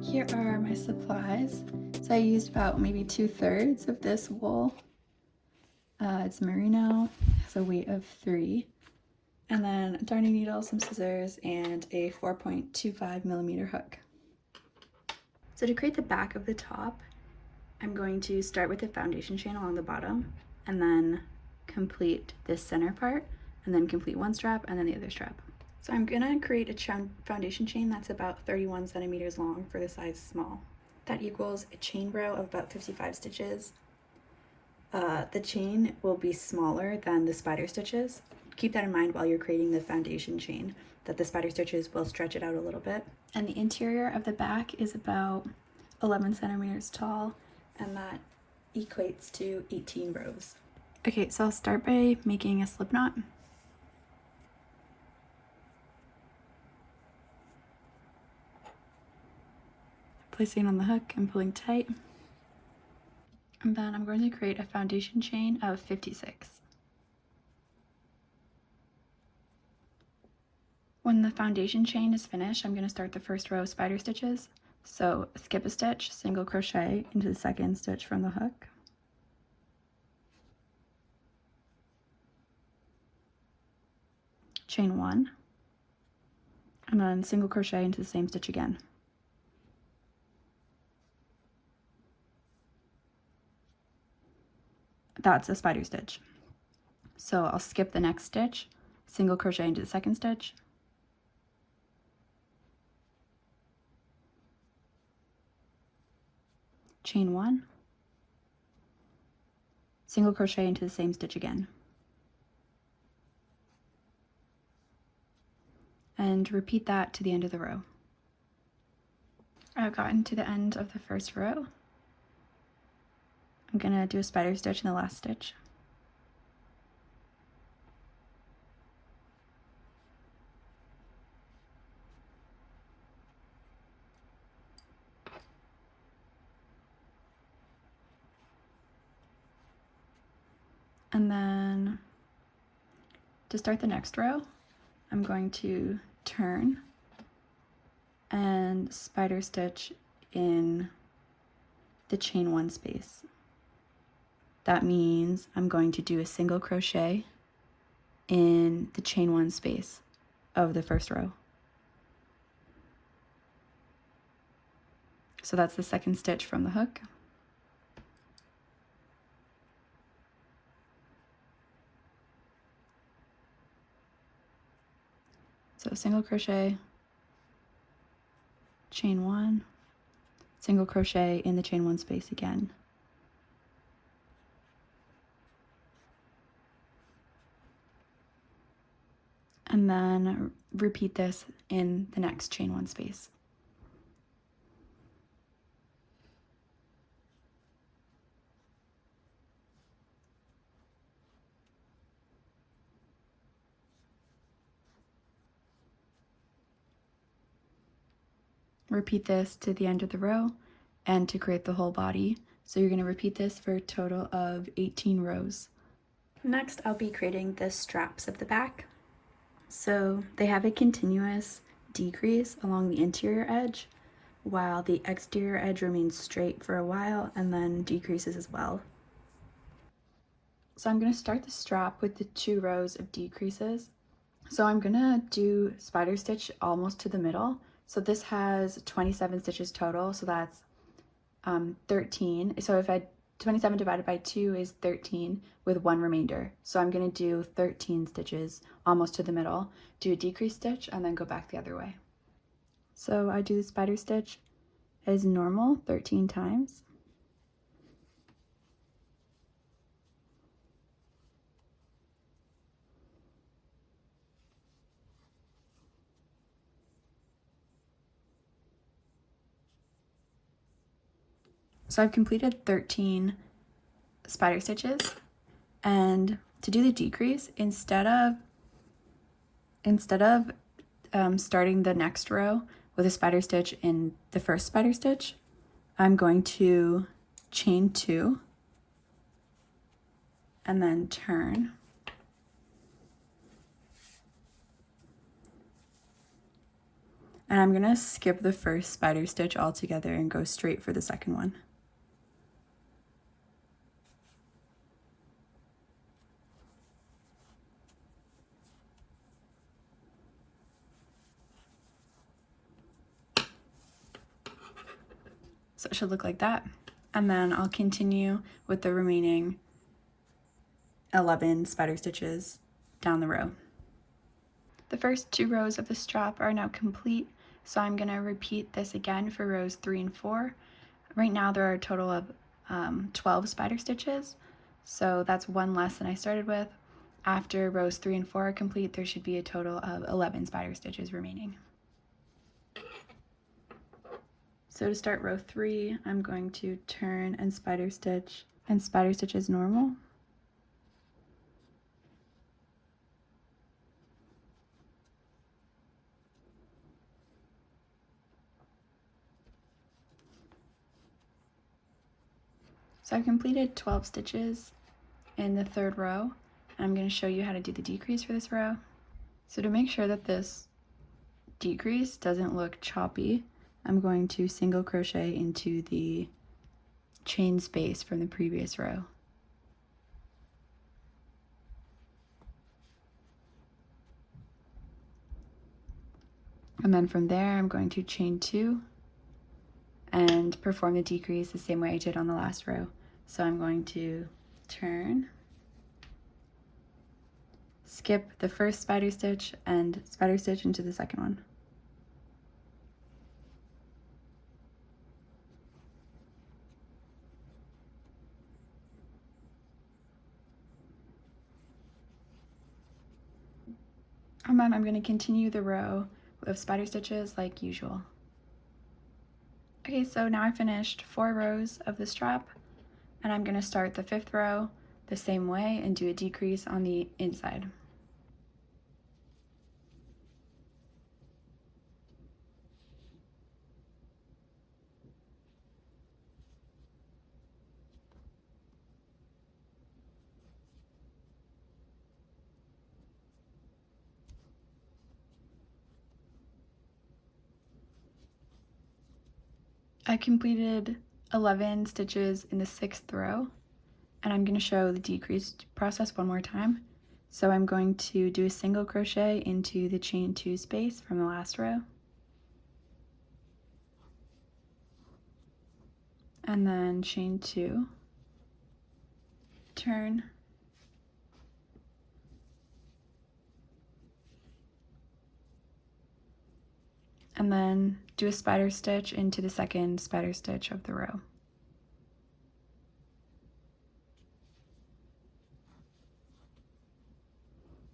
Here are my supplies. So I used about maybe 2/3 of this wool. It's merino, has a weight of 3. And then a darning needle, some scissors, and a 4.25mm hook. So to create the back of the top, I'm going to start with the foundation chain along the bottom, and then complete this center part, and then complete one strap and then the other strap. So I'm gonna create a foundation chain that's about 31 centimeters long for the size small. That equals a chain row of about 55 stitches. The chain will be smaller than the spider stitches. Keep that in mind while you're creating the foundation chain, that the spider stitches will stretch it out a little bit. And the interior of the back is about 11 centimeters tall, and that equates to 18 rows. Okay, so I'll start by making a slip knot. Placing it on the hook and pulling tight. And then I'm going to create a foundation chain of 56. When the foundation chain is finished, I'm going to start the first row of spider stitches. So skip a stitch, single crochet into the second stitch from the hook. Chain 1, and then single crochet into the same stitch again. That's a spider stitch. So I'll skip the next stitch, single crochet into the second stitch, chain 1, single crochet into the same stitch again. And repeat that to the end of the row. I've gotten to the end of the first row. I'm gonna do a spider stitch in the last stitch. And then to start the next row, I'm going to turn and spider stitch in the chain 1 space. That means I'm going to do a single crochet in the chain 1 space of the first row. So that's the second stitch from the hook. So single crochet, chain 1, single crochet in the chain 1 space again. And then repeat this in the next chain 1 space. Repeat this to the end of the row and to create the whole body. So you're going to repeat this for a total of 18 rows. Next, I'll be creating the straps of the back. So they have a continuous decrease along the interior edge, while the exterior edge remains straight for a while and then decreases as well. So I'm going to start the strap with the 2 rows of decreases. So I'm going to do spider stitch almost to the middle. So this has 27 stitches total, so that's 13. So if 27 divided by 2 is 13 with 1 remainder. So I'm going to do 13 stitches almost to the middle, do a decrease stitch, and then go back the other way. So I do the spider stitch as normal 13 times. So I've completed 13 spider stitches, and to do the decrease, instead of starting the next row with a spider stitch in the first spider stitch, I'm going to chain 2 and then turn, And I'm gonna skip the first spider stitch altogether and go straight for the second one. So it should look like that. And then I'll continue with the remaining 11 spider stitches down the row. The first 2 rows of the strap are now complete, so I'm going to repeat this again for rows 3 and 4. Right now there are a total of 12 spider stitches, so that's one less than I started with. After rows 3 and 4 are complete, there should be a total of 11 spider stitches remaining. So to start row 3, I'm going to turn and spider stitch as normal. So I've completed 12 stitches in the 3rd row. I'm going to show you how to do the decrease for this row. So to make sure that this decrease doesn't look choppy, I'm going to single crochet into the chain space from the previous row. And then from there, I'm going to chain 2 and perform the decrease the same way I did on the last row. So I'm going to turn, skip the first spider stitch and spider stitch into the second one. And then I'm going to continue the row of spider stitches like usual. Okay, so now I finished 4 rows of the strap, and I'm going to start the 5th row the same way and do a decrease on the inside. I completed 11 stitches in the 6th row, and I'm going to show the decrease process one more time. So I'm going to do a single crochet into the chain 2 space from the last row, and then chain 2, turn, and then do a spider stitch into the second spider stitch of the row.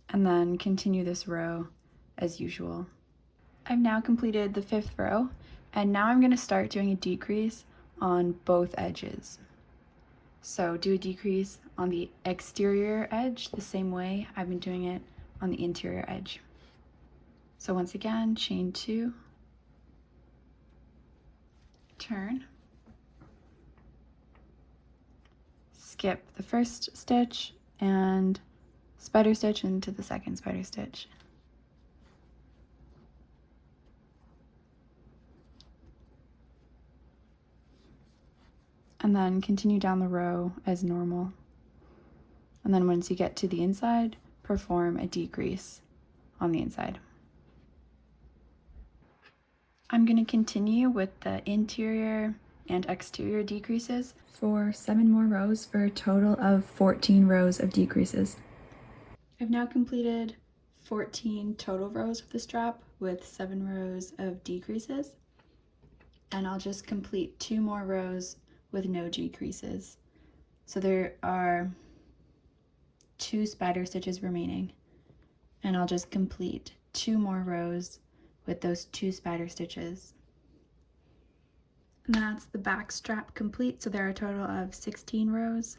And then continue this row as usual. I've now completed the 5th row, and now I'm going to start doing a decrease on both edges. So do a decrease on the exterior edge the same way I've been doing it on the interior edge. So once again, chain 2, turn, skip the first stitch and spider stitch into the second spider stitch. And then continue down the row as normal. And then once you get to the inside, perform a decrease on the inside. I'm going to continue with the interior and exterior decreases for 7 more rows for a total of 14 rows of decreases. I've now completed 14 total rows of the strap with 7 rows of decreases, and I'll just complete 2 more rows with no decreases. So there are 2 spider stitches remaining, and I'll just complete 2 more rows with those 2 spider stitches. And that's the back strap complete, so there are a total of 16 rows,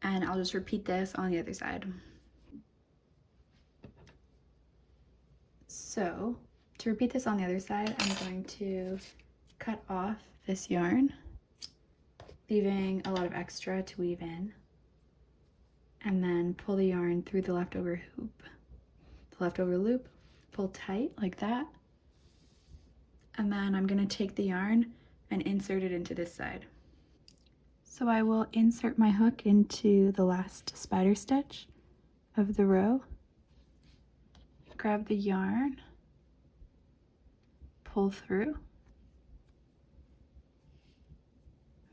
and I'll just repeat this on the other side. So to repeat this on the other side, I'm going to cut off this yarn, leaving a lot of extra to weave in, and then pull the yarn through the leftover hoop, the leftover loop, pull tight like that, And then I'm going to take the yarn and insert it into this side. So I will insert my hook into the last spider stitch of the row, grab the yarn, pull through,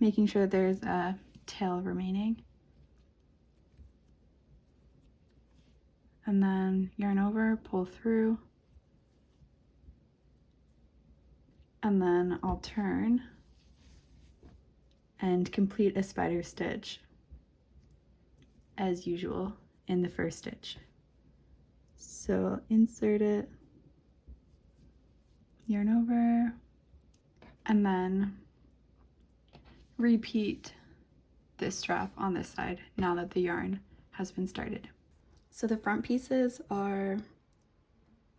making sure there's a tail remaining, and then yarn over, pull through, and then I'll turn and complete a spider stitch as usual in the first stitch. So insert it, yarn over, and then repeat this strap on this side now that the yarn has been started. So the front pieces are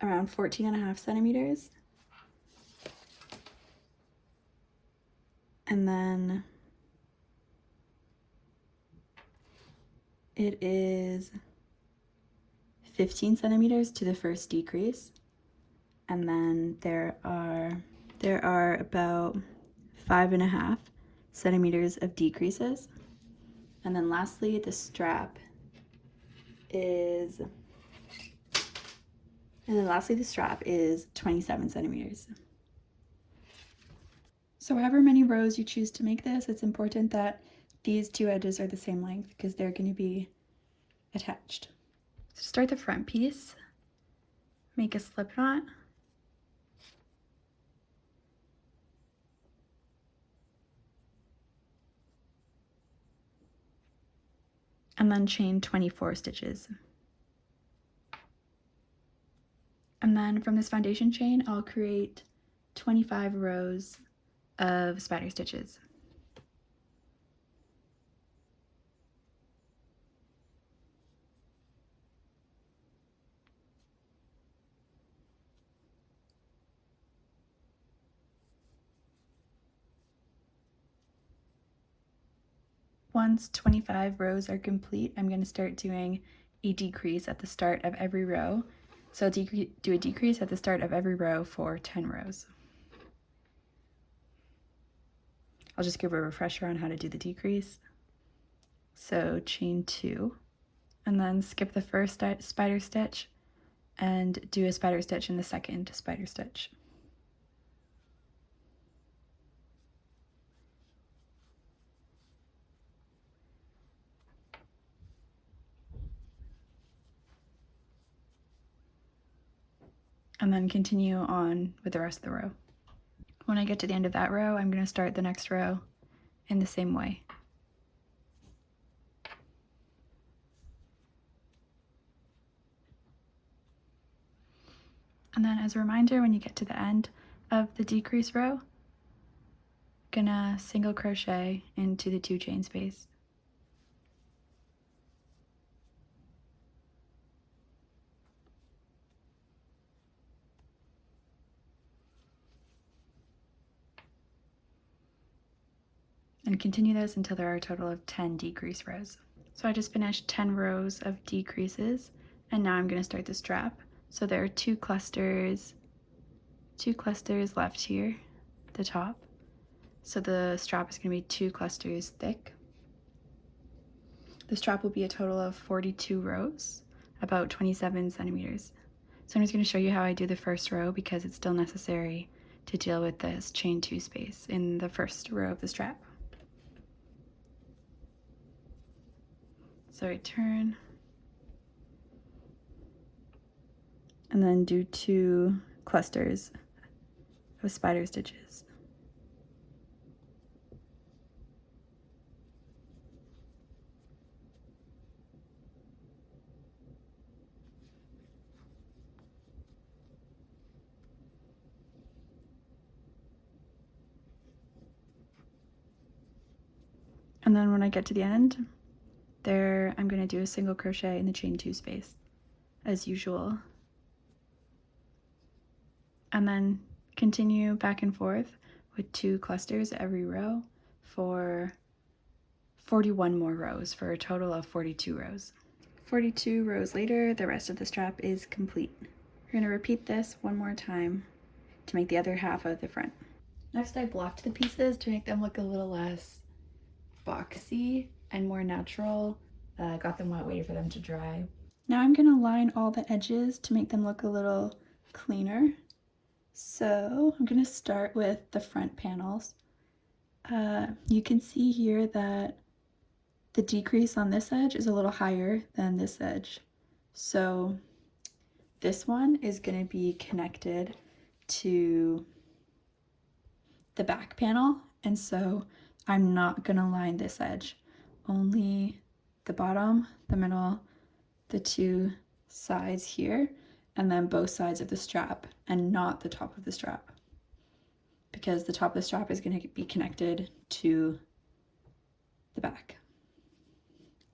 around 14.5 centimeters, and then it is 15 centimeters to the first decrease, and then there are about 5.5 centimeters of decreases, and then lastly the strap is 27 centimeters. So however many rows you choose to make this, it's important that these two edges are the same length because they're going to be attached. So start the front piece, make a slip knot, and then chain 24 stitches. And then from this foundation chain, I'll create 25 rows of spider stitches. Once 25 rows are complete, I'm going to start doing a decrease at the start of every row. So I'll do a decrease at the start of every row for 10 rows. I'll just give a refresher on how to do the decrease. So chain 2, and then skip the first spider stitch and do a spider stitch in the second spider stitch. And then continue on with the rest of the row. When I get to the end of that row, I'm going to start the next row in the same way. And then as a reminder, when you get to the end of the decrease row, gonna single crochet into the 2 chain space. And continue this until there are a total of 10 decrease rows. So I just finished 10 rows of decreases, and now I'm going to start the strap. So there are two clusters left here at the top. So the strap is going to be 2 clusters thick. The strap will be a total of 42 rows, about 27 centimeters. So I'm just going to show you how I do the first row because it's still necessary to deal with this chain 2 space in the first row of the strap. So I turn and then do 2 clusters of spider stitches. And then when I get to the end, there I'm going to do a single crochet in the chain 2 space as usual. And then continue back and forth with 2 clusters every row for 41 more rows for a total of 42 rows. 42 rows later, the rest of the strap is complete. We're going to repeat this one more time to make the other half of the front. Next, I blocked the pieces to make them look a little less boxy and more natural. Got them wet, waited for them to dry. Now I'm gonna line all the edges to make them look a little cleaner. So I'm gonna start with the front panels. You can see here that the decrease on this edge is a little higher than this edge. So this one is gonna be connected to the back panel, and so I'm not gonna line this edge, only the bottom, the middle, the two sides here, and then both sides of the strap, and not the top of the strap, because the top of the strap is going to be connected to the back.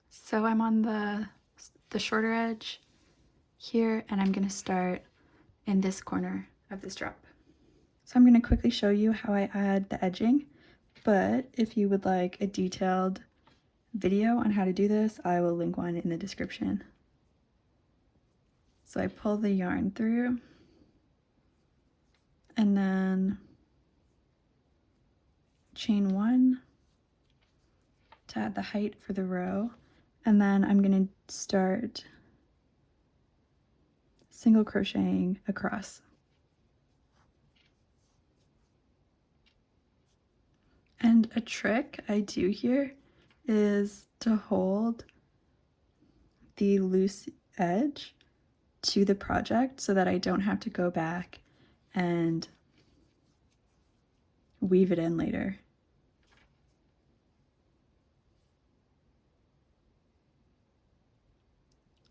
So I'm on the shorter edge here, and I'm going to start in this corner of the strap. So I'm going to quickly show you how I add the edging, but if you would like a detailed video on how to do this, I will link one in the description. So I pull the yarn through, and then chain 1 to add the height for the row, and then I'm going to start single crocheting across. And a trick I do here is to hold the loose edge to the project so that I don't have to go back and weave it in later.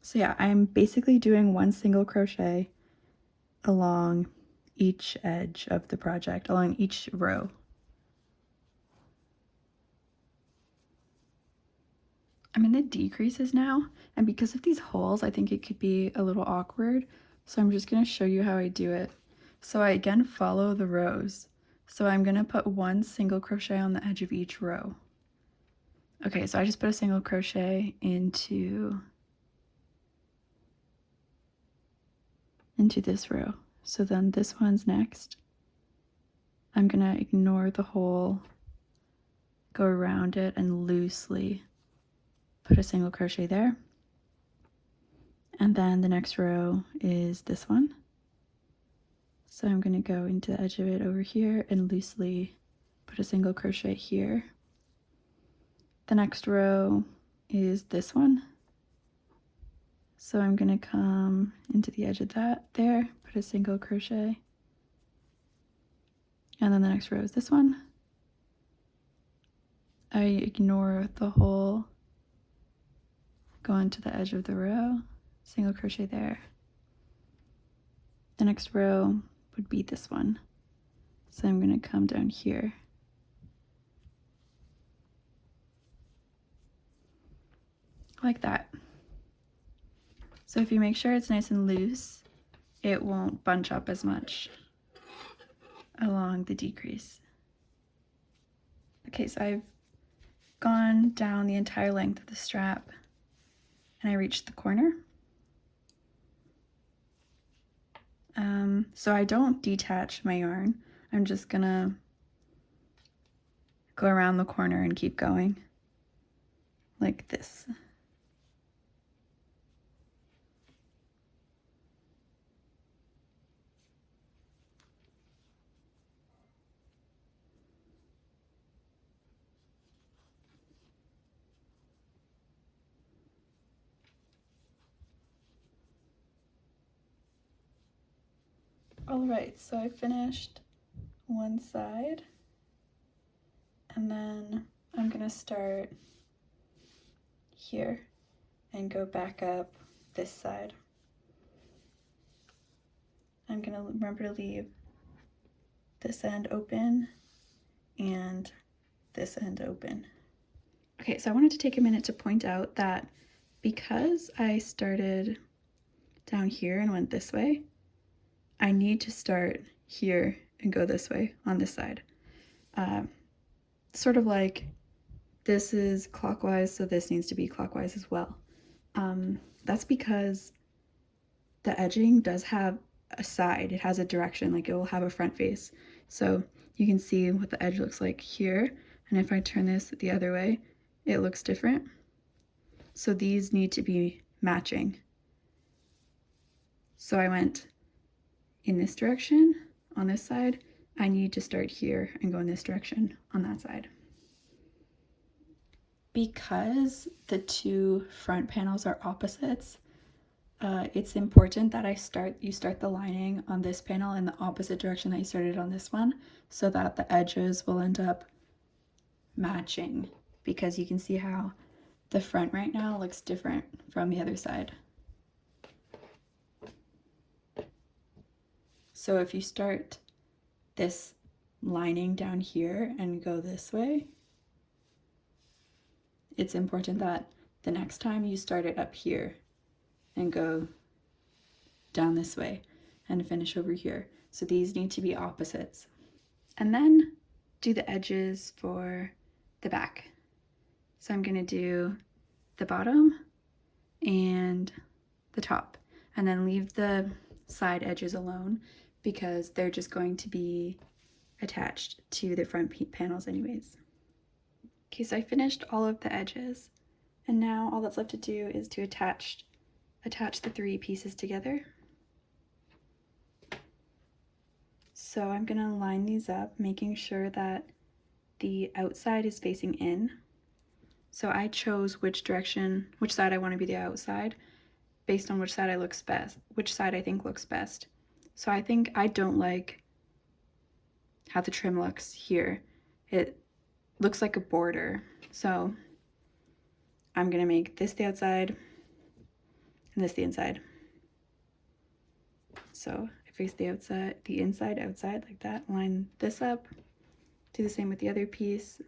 So yeah, I'm basically doing one single crochet along each edge of the project, along each row. I'm in the decreases now, and because of these holes, I think it could be a little awkward, so I'm just going to show you how I do it. So I again follow the rows. So I'm going to put one single crochet on the edge of each row. Okay, so I just put a single crochet into this row. So then this one's next. I'm going to ignore the hole, go around it, and loosely put a single crochet there. And then the next row is this one. So I'm going to go into the edge of it over here and loosely put a single crochet here. The next row is this one. So I'm going to come into the edge of that there, put a single crochet. And then the next row is this one. I ignore the hole, go into the edge of the row, single crochet there. The next row would be this one. So I'm going to come down here. Like that. So if you make sure it's nice and loose, it won't bunch up as much along the decrease. Okay, so I've gone down the entire length of the strap and I reached the corner. So I don't detach my yarn. I'm just gonna go around the corner and keep going like this. All right, so I finished one side, and then I'm gonna start here and go back up this side. I'm gonna remember to leave this end open and this end open. Okay, so I wanted to take a minute to point out that because I started down here and went this way, I need to start here and go this way on this side. Sort of like this is clockwise, so this needs to be clockwise as well. That's because the edging does have a side. It has a direction, like it will have a front face. So you can see what the edge looks like here. And if I turn this the other way, it looks different. So these need to be matching. So I went in this direction on this side. I need to start here and go in this direction on that side. Because the two front panels are opposites, it's important that you start the lining on this panel in the opposite direction that you started on this one, so that the edges will end up matching, because you can see how the front right now looks different from the other side. So if you start this lining down here and go this way, it's important that the next time you start it up here and go down this way and finish over here. So these need to be opposites. And then do the edges for the back. So I'm gonna do the bottom and the top, and then leave the side edges alone because they're just going to be attached to the front panels anyways. Okay, so I finished all of the edges, and now all that's left to do is to attach the three pieces together. So I'm gonna line these up, making sure that the outside is facing in. So I chose which side I want to be the outside based on which side I think looks best. So I think I don't like how the trim looks here. It looks like a border. So I'm gonna make this the outside and this the inside. So I face the inside outside like that, line this up, do the same with the other piece.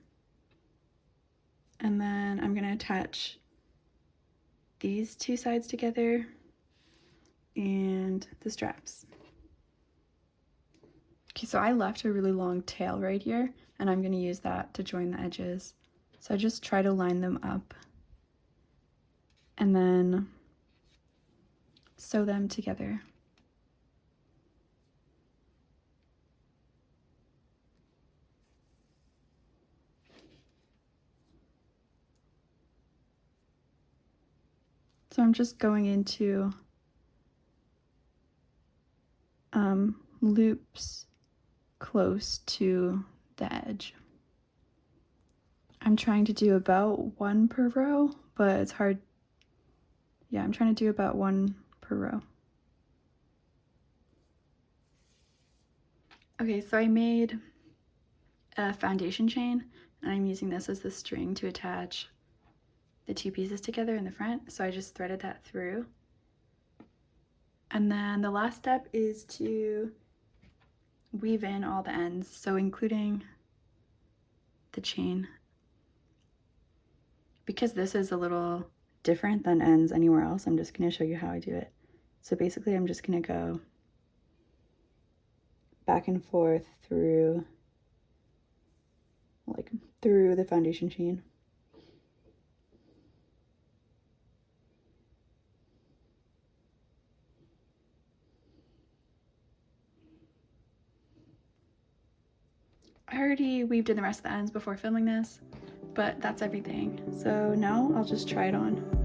And then I'm gonna attach these two sides together and the straps. Okay, so I left a really long tail right here, and I'm gonna use that to join the edges. So I just try to line them up and then sew them together. So I'm just going into loops close to the edge. I'm trying to do about 1 per row, but it's hard. Yeah, I'm trying to do about 1 per row. Okay, so I made a foundation chain, and I'm using this as the string to attach the two pieces together in the front. So I just threaded that through. And then the last step is to weave in all the ends, so including the chain. Because this is a little different than ends anywhere else, I'm just going to show you how I do it. So basically I'm just going to go back and forth through the foundation chain. I already weaved in the rest of the ends before filming this, but that's everything. So now I'll just try it on.